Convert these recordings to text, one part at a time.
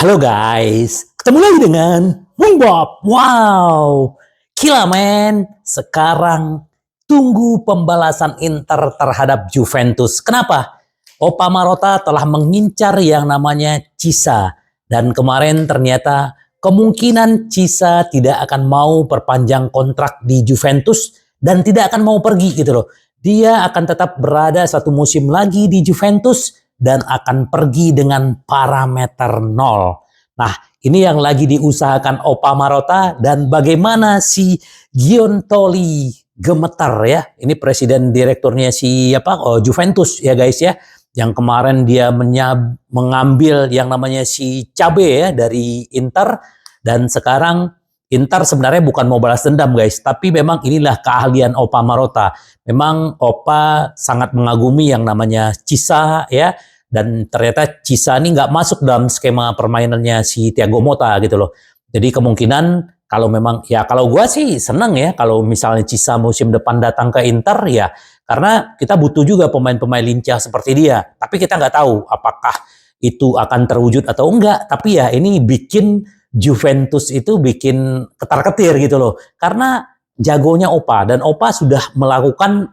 Halo guys, ketemu lagi dengan Bung Bob. Wow, gila men. Sekarang tunggu pembalasan Inter terhadap Juventus. Kenapa? Opa Marotta telah mengincar yang namanya Cisa. Dan kemarin ternyata kemungkinan Cisa tidak akan mau perpanjang kontrak di Juventus dan tidak akan mau pergi gitu loh. Dia akan tetap berada satu musim lagi di Juventus dan akan pergi dengan parameter nol. Nah, ini yang lagi diusahakan Opa Marotta dan bagaimana si Giuntoli gemetar ya. Ini presiden direkturnya si Juventus ya guys ya. Yang kemarin dia mengambil yang namanya si Cabe ya dari Inter dan sekarang Inter sebenarnya bukan mau balas dendam guys, tapi memang inilah keahlian Opa Marotta. Memang Opa sangat mengagumi yang namanya Cisa ya, dan ternyata Cisa ini nggak masuk dalam skema permainannya si Thiago Motta gitu loh. Jadi kemungkinan kalau memang ya kalau gue sih seneng ya kalau misalnya Cisa musim depan datang ke Inter ya, karena kita butuh juga pemain-pemain lincah seperti dia. Tapi kita nggak tahu apakah itu akan terwujud atau enggak. Tapi ya ini bikin Juventus itu bikin ketar-ketir gitu loh. Karena jagonya Opa dan Opa sudah melakukan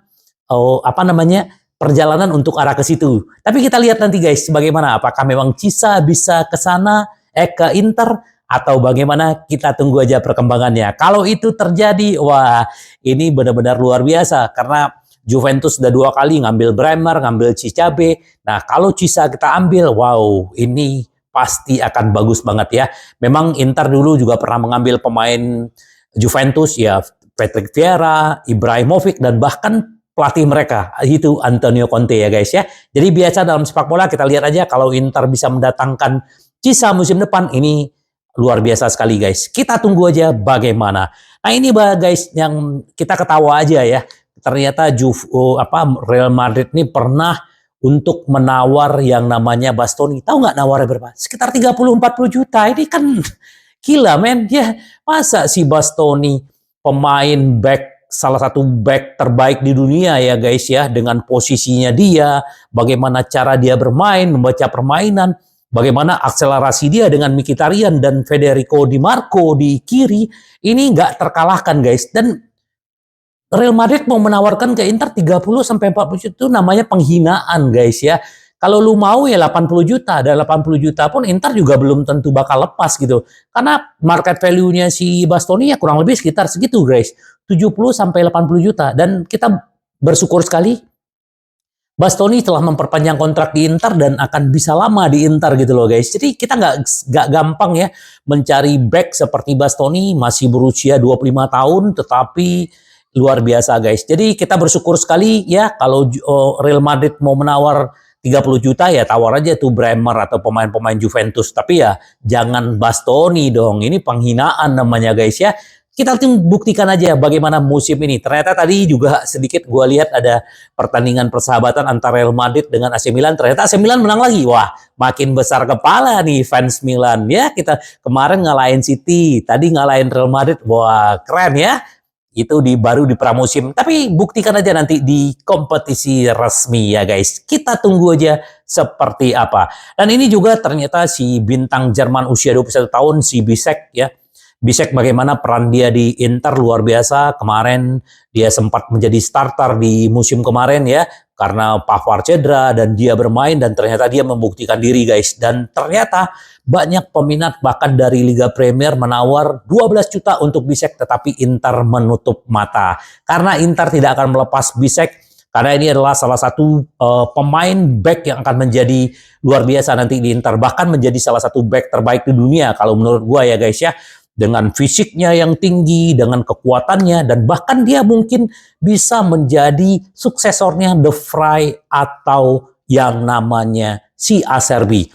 perjalanan untuk arah ke situ. Tapi kita lihat nanti guys bagaimana, apakah memang Cisa bisa ke sana ke Inter atau bagaimana, kita tunggu aja perkembangannya. Kalau itu terjadi, wah ini benar-benar luar biasa karena Juventus sudah 2 kali ngambil Bremer, ngambil Cicabe. Nah, kalau Cisa kita ambil, wow, ini pasti akan bagus banget ya. Memang Inter dulu juga pernah mengambil pemain Juventus ya, Patrick Vieira, Ibrahimovic, dan bahkan pelatih mereka itu Antonio Conte ya guys ya. Jadi biasa dalam sepak bola kita lihat aja kalau Inter bisa mendatangkan Cisa musim depan, ini luar biasa sekali guys. Kita tunggu aja bagaimana. Nah ini guys yang kita ketawa aja ya. Ternyata Real Madrid ini pernah untuk menawar yang namanya Bastoni. Tahu nggak nawarnya berapa? Sekitar 30-40 juta. Ini kan gila men. Ya, masa si Bastoni pemain back, salah satu back terbaik di dunia ya guys ya, dengan posisinya dia, bagaimana cara dia bermain, membaca permainan, bagaimana akselerasi dia dengan Mkhitaryan dan Federico Di Marco di kiri, ini nggak terkalahkan guys. Dan Real Madrid mau menawarkan ke Inter 30-40 juta, itu namanya penghinaan guys ya. Kalau lu mau ya 80 juta, dan 80 juta pun Inter juga belum tentu bakal lepas gitu. Karena market value-nya si Bastoni ya kurang lebih sekitar segitu guys. 70-80 juta. Dan kita bersyukur sekali Bastoni telah memperpanjang kontrak di Inter dan akan bisa lama di Inter gitu loh guys. Jadi kita nggak gampang ya mencari back seperti Bastoni, masih berusia 25 tahun tetapi luar biasa guys. Jadi kita bersyukur sekali ya kalau Real Madrid mau menawar 30 juta ya tawar aja tuh Bremer atau pemain-pemain Juventus. Tapi ya jangan Bastoni dong. Ini penghinaan namanya guys ya. Kita buktikan aja bagaimana musim ini. Ternyata tadi juga sedikit gue lihat ada pertandingan persahabatan antara Real Madrid dengan AC Milan. Ternyata AC Milan menang lagi. Wah, makin besar kepala nih fans Milan. Ya, kita kemarin ngalahin City, tadi ngalahin Real Madrid. Wah, keren ya. Itu baru di pramusim. Tapi buktikan aja nanti di kompetisi resmi ya guys. Kita tunggu aja seperti apa. Dan ini juga ternyata si bintang Jerman usia 21 tahun, si Bisek ya. Bisek bagaimana peran dia di Inter luar biasa. Kemarin dia sempat menjadi starter di musim kemarin ya. Karena Pavard cedera dan dia bermain dan ternyata dia membuktikan diri guys. Dan ternyata banyak peminat bahkan dari Liga Premier menawar 12 juta untuk Bisek. Tetapi Inter menutup mata. Karena Inter tidak akan melepas Bisek. Karena ini adalah salah satu pemain back yang akan menjadi luar biasa nanti di Inter. Bahkan menjadi salah satu back terbaik di dunia kalau menurut gua ya guys ya. Dengan fisiknya yang tinggi, dengan kekuatannya, dan bahkan dia mungkin bisa menjadi suksesornya De Vrij atau yang namanya si Acerbi.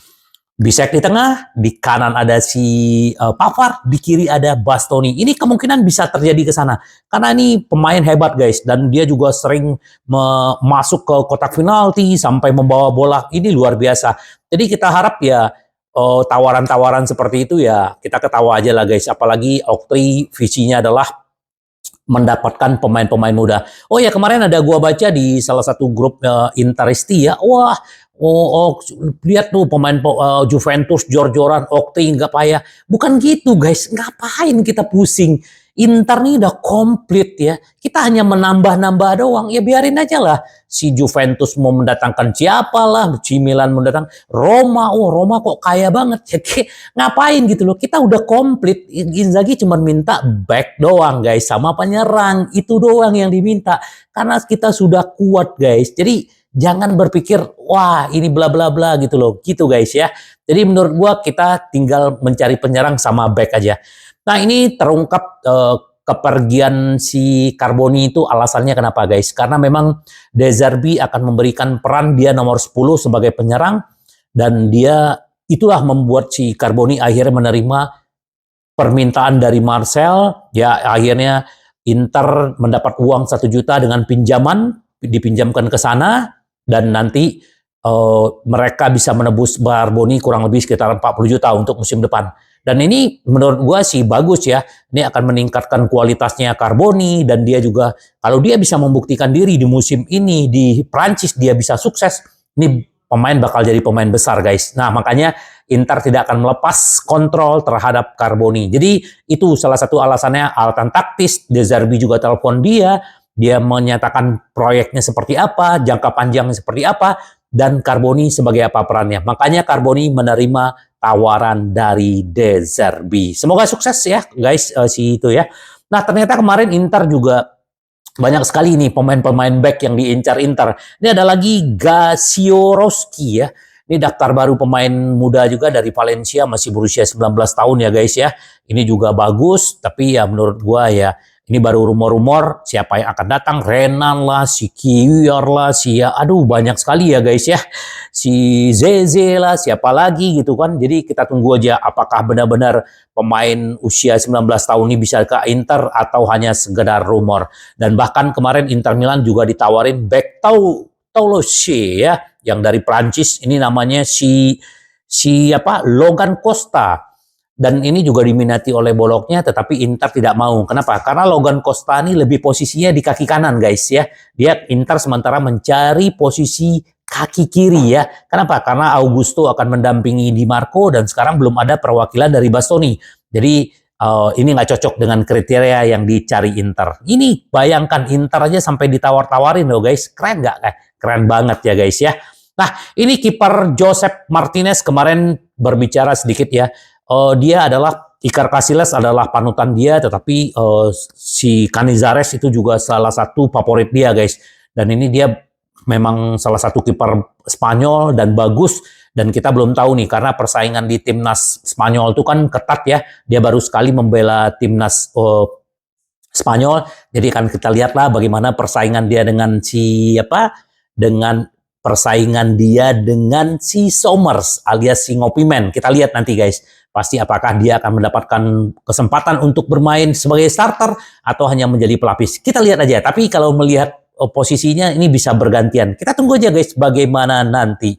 Bisek di tengah, di kanan ada si Pavard, di kiri ada Bastoni. Ini kemungkinan bisa terjadi ke sana. Karena ini pemain hebat guys, dan dia juga sering masuk ke kotak penalti sampai membawa bola. Ini luar biasa. Jadi kita harap ya tawaran-tawaran seperti itu ya kita ketawa aja lah guys. Apalagi Oktri visinya adalah mendapatkan pemain-pemain muda. Oh ya, kemarin ada gua baca di salah satu grup Interisti ya. Wah, lihat tuh pemain Juventus jor-joran, Okti nggak payah. Bukan gitu guys, ngapain kita pusing? Inter nih udah komplit ya. Kita hanya menambah-nambah doang. Ya biarin aja lah. Si Juventus mau mendatangkan siapa lah. Si Milan mendatang Roma. Oh Roma kok kaya banget. Ya, ngapain gitu loh. Kita udah komplit. Inzaghi cuma minta back doang guys. Sama penyerang. Itu doang yang diminta. Karena kita sudah kuat guys. Jadi jangan berpikir, wah ini bla bla bla gitu loh. Gitu guys ya. Jadi menurut gua kita tinggal mencari penyerang sama back aja. Nah ini terungkap kepergian si Carboni itu alasannya kenapa guys? Karena memang De Zerbi akan memberikan peran dia nomor 10 sebagai penyerang dan dia itulah membuat si Carboni akhirnya menerima permintaan dari Marcel. Ya akhirnya Inter mendapat uang 1 juta dengan pinjaman, dipinjamkan ke sana dan nanti mereka bisa menebus Carboni kurang lebih sekitar 40 juta untuk musim depan. Dan ini menurut gua sih bagus ya. Ini akan meningkatkan kualitasnya Carboni dan dia juga kalau dia bisa membuktikan diri di musim ini di Prancis dia bisa sukses. Ini pemain bakal jadi pemain besar guys. Nah makanya Inter tidak akan melepas kontrol terhadap Carboni. Jadi itu salah satu alasannya alasan taktis. De Zerbi juga telepon dia. Dia menyatakan proyeknya seperti apa, jangka panjang seperti apa, dan Carboni sebagai apa perannya. Makanya Carboni menerima tawaran dari De Zerbi. Semoga sukses ya guys si itu ya. Nah ternyata kemarin Inter juga banyak sekali nih pemain-pemain back yang diincar Inter. Ini ada lagi Gaziorowski ya. Ini daftar baru pemain muda juga dari Valencia, masih berusia 19 tahun ya guys ya. Ini juga bagus, tapi ya menurut gua ya ini baru rumor-rumor siapa yang akan datang. Renan lah, si Kiwior lah, si ya, aduh banyak sekali ya guys ya. Si Zeze lah, siapa lagi gitu kan. Jadi kita tunggu aja apakah benar-benar pemain usia 19 tahun ini bisa ke Inter atau hanya sekedar rumor. Dan bahkan kemarin Inter Milan juga ditawarin back Toulouse ya, yang dari Prancis. Ini namanya si Logan Costa. Dan ini juga diminati oleh Bologna, tetapi Inter tidak mau. Kenapa? Karena Logan Costa ini lebih posisinya di kaki kanan guys ya. Dia Inter sementara mencari posisi kaki kiri ya. Kenapa? Karena Augusto akan mendampingi Di Marco dan sekarang belum ada perwakilan dari Bastoni. Jadi ini nggak cocok dengan kriteria yang dicari Inter. Ini bayangkan Inter aja sampai ditawar-tawarin loh guys. Keren nggak? Keren banget ya guys ya. Nah ini kiper Josep Martinez kemarin berbicara sedikit ya. Dia adalah Iker Casillas adalah panutan dia, tetapi si Canizares itu juga salah satu favorit dia guys. Dan ini dia memang salah satu kiper Spanyol dan bagus. Dan kita belum tahu nih karena persaingan di timnas Spanyol itu kan ketat ya. Dia baru sekali membela timnas Spanyol. Jadi kan kita lihatlah bagaimana persaingan dia dengan si persaingan dia dengan si Somers alias si Ngopimen. Kita lihat nanti guys. Pasti apakah dia akan mendapatkan kesempatan untuk bermain sebagai starter atau hanya menjadi pelapis. Kita lihat aja. Tapi kalau melihat posisinya ini bisa bergantian. Kita tunggu aja guys bagaimana nanti.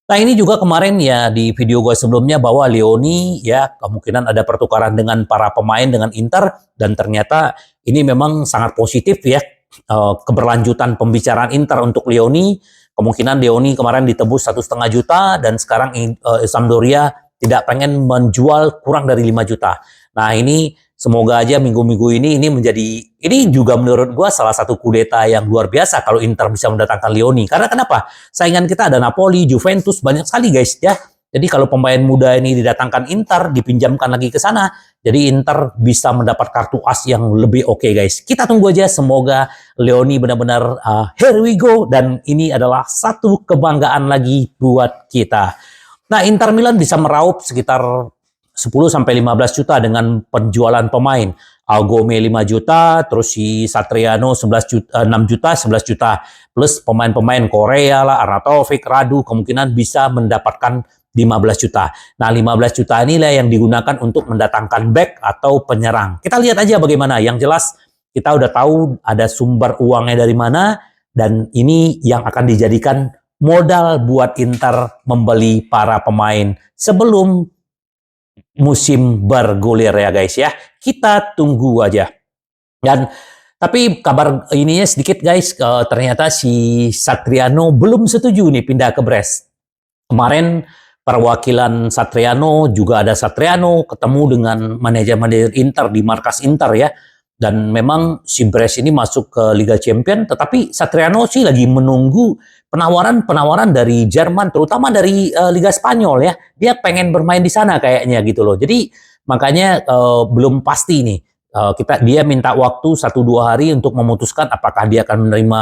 Nah ini juga kemarin ya di video gue sebelumnya bahwa Leoni ya kemungkinan ada pertukaran dengan para pemain dengan Inter. Dan ternyata ini memang sangat positif ya. Keberlanjutan pembicaraan Inter untuk Leoni. Kemungkinan Leoni kemarin ditebus 1,5 juta dan sekarang Sampdoria tidak pengen menjual kurang dari 5 juta. Nah ini semoga aja minggu-minggu ini juga menurut gua salah satu kudeta yang luar biasa kalau Inter bisa mendatangkan Leoni. Karena kenapa? Saingan kita ada Napoli, Juventus, banyak sekali guys ya. Jadi kalau pemain muda ini didatangkan Inter, dipinjamkan lagi ke sana, jadi Inter bisa mendapat kartu as yang lebih oke guys. Kita tunggu aja, semoga Leoni benar-benar here we go. Dan ini adalah satu kebanggaan lagi buat kita. Nah, Inter Milan bisa meraup sekitar 10-15 juta dengan penjualan pemain. Algome 5 juta, terus si Satriano 11 juta, 6 juta, 11 juta. Plus pemain-pemain Korea lah, Arnautovic, Radu, kemungkinan bisa mendapatkan 15 juta. Nah, 15 juta inilah yang digunakan untuk mendatangkan back atau penyerang. Kita lihat aja bagaimana. Yang jelas, kita udah tahu ada sumber uangnya dari mana, dan ini yang akan dijadikan modal buat Inter membeli para pemain sebelum musim bergulir ya guys ya. Kita tunggu aja. Dan tapi kabar ininya sedikit guys, ternyata si Satriano belum setuju nih pindah ke Brest. Kemarin perwakilan Satriano, juga ada Satriano ketemu dengan manajer-manajer Inter di markas Inter ya. Dan memang si Brest ini masuk ke Liga Champion, tetapi Satriano sih lagi menunggu penawaran-penawaran dari Jerman, terutama dari Liga Spanyol ya. Dia pengen bermain di sana kayaknya gitu loh. Jadi makanya belum pasti nih. Dia minta waktu 1-2 hari untuk memutuskan apakah dia akan menerima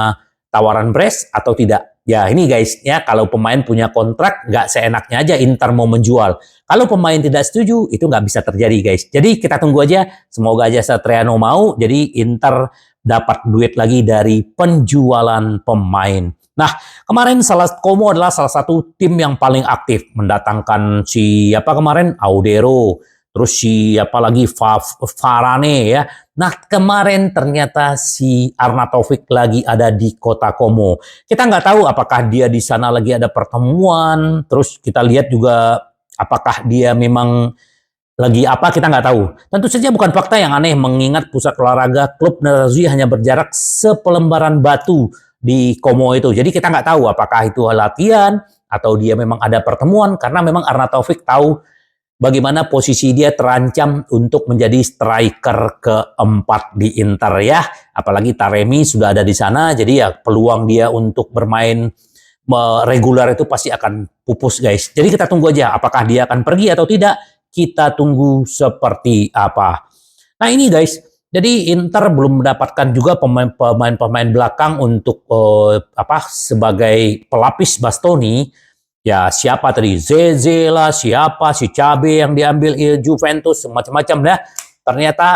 tawaran Brest atau tidak. Ya ini guys, ya kalau pemain punya kontrak, nggak seenaknya aja Inter mau menjual. Kalau pemain tidak setuju, itu nggak bisa terjadi guys. Jadi kita tunggu aja, semoga aja Satriano mau, jadi Inter dapat duit lagi dari penjualan pemain. Nah, kemarin Como adalah salah satu tim yang paling aktif mendatangkan siapa kemarin? Audero, terus siapa lagi? Varane ya. Nah, kemarin ternyata si Arnautovic lagi ada di kota Como. Kita nggak tahu apakah dia di sana lagi ada pertemuan, terus kita lihat juga apakah dia memang lagi apa, kita nggak tahu. Tentu saja bukan fakta yang aneh mengingat pusat olahraga klub Nerazzurri hanya berjarak sepelembaran batu di Como itu. Jadi kita nggak tahu apakah itu latihan atau dia memang ada pertemuan, karena memang Arnautovic tahu bagaimana posisi dia terancam untuk menjadi striker keempat di Inter ya. Apalagi Taremi sudah ada di sana, jadi ya peluang dia untuk bermain reguler itu pasti akan pupus guys. Jadi kita tunggu aja apakah dia akan pergi atau tidak. Kita tunggu seperti apa. Nah ini guys, jadi Inter belum mendapatkan juga pemain-pemain belakang untuk sebagai pelapis Bastoni. Ya siapa tadi, Zeze lah, siapa, si Cabe yang diambil Juventus, macam-macam ya. Ternyata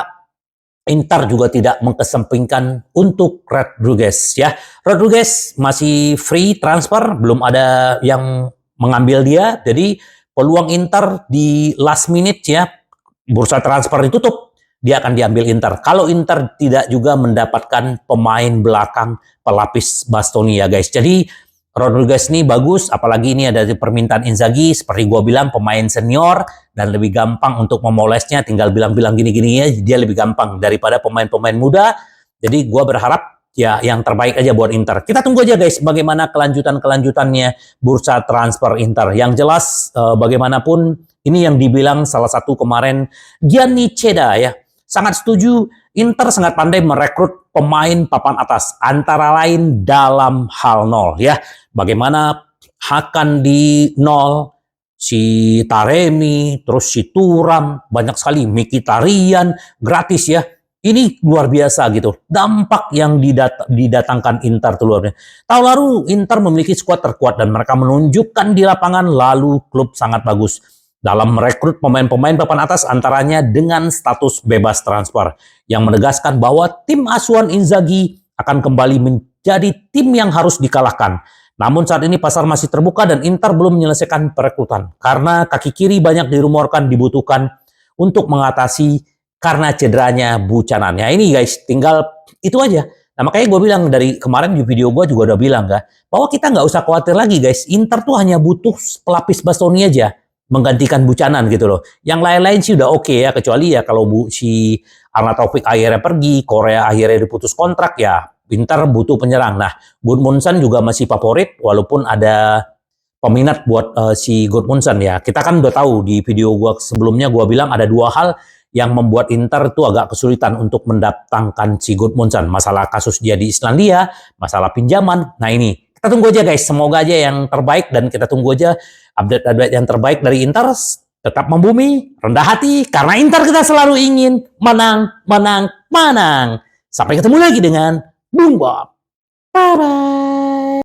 Inter juga tidak mengesampingkan untuk Rodriguez ya. Rodriguez masih free transfer, belum ada yang mengambil dia. Jadi peluang Inter di last minute ya, bursa transfer ditutup, dia akan diambil Inter. Kalau Inter tidak juga mendapatkan pemain belakang pelapis Bastoni ya guys. Jadi Rodriguez ini bagus, apalagi ini ada permintaan Inzaghi, seperti gua bilang pemain senior dan lebih gampang untuk memolesnya, tinggal bilang-bilang gini-gini ya, dia lebih gampang daripada pemain-pemain muda. Jadi gua berharap ya yang terbaik aja buat Inter. Kita tunggu aja guys bagaimana kelanjutannya bursa transfer Inter. Yang jelas bagaimanapun ini yang dibilang salah satu kemarin Gianni Ceda ya. Sangat setuju, Inter sangat pandai merekrut pemain papan atas, antara lain dalam hal nol ya. Bagaimana Hakan di nol, si Taremi, terus si Thuram, banyak sekali, Mkhitaryan, gratis ya. Ini luar biasa gitu. Dampak yang didatangkan Inter itu luar biasa. Tahun lalu Inter memiliki skuad terkuat dan mereka menunjukkan di lapangan, lalu klub sangat bagus dalam merekrut pemain-pemain papan atas, antaranya dengan status bebas transfer, yang menegaskan bahwa tim asuhan Inzaghi akan kembali menjadi tim yang harus dikalahkan. Namun saat ini pasar masih terbuka dan Inter belum menyelesaikan perekrutan karena kaki kiri banyak dirumorkan dibutuhkan untuk mengatasi karena cederanya Buchanan. Ya ini guys, tinggal itu aja. Nah makanya gue bilang dari kemarin di video gue juga udah bilang bahwa kita nggak usah khawatir lagi guys. Inter tuh hanya butuh pelapis Bastoni aja menggantikan Buchanan gitu loh. Yang lain-lain sih udah oke ya, kecuali ya kalau si Arnautovic akhirnya pergi, Korea akhirnya diputus kontrak ya, Inter butuh penyerang. Nah, Gudmundsson juga masih favorit walaupun ada peminat buat si Gudmundsson ya. Kita kan udah tahu di video gua sebelumnya gua bilang ada dua hal yang membuat Inter itu agak kesulitan untuk mendatangkan si Gudmundsson. Masalah kasus dia di Islandia, masalah pinjaman. Nah ini, kita tunggu aja guys, semoga aja yang terbaik dan kita tunggu aja update-update yang terbaik dari Inter. Tetap membumi, rendah hati, karena Inter kita selalu ingin menang, menang, menang. Sampai ketemu lagi dengan Boom Bob. Bye-bye.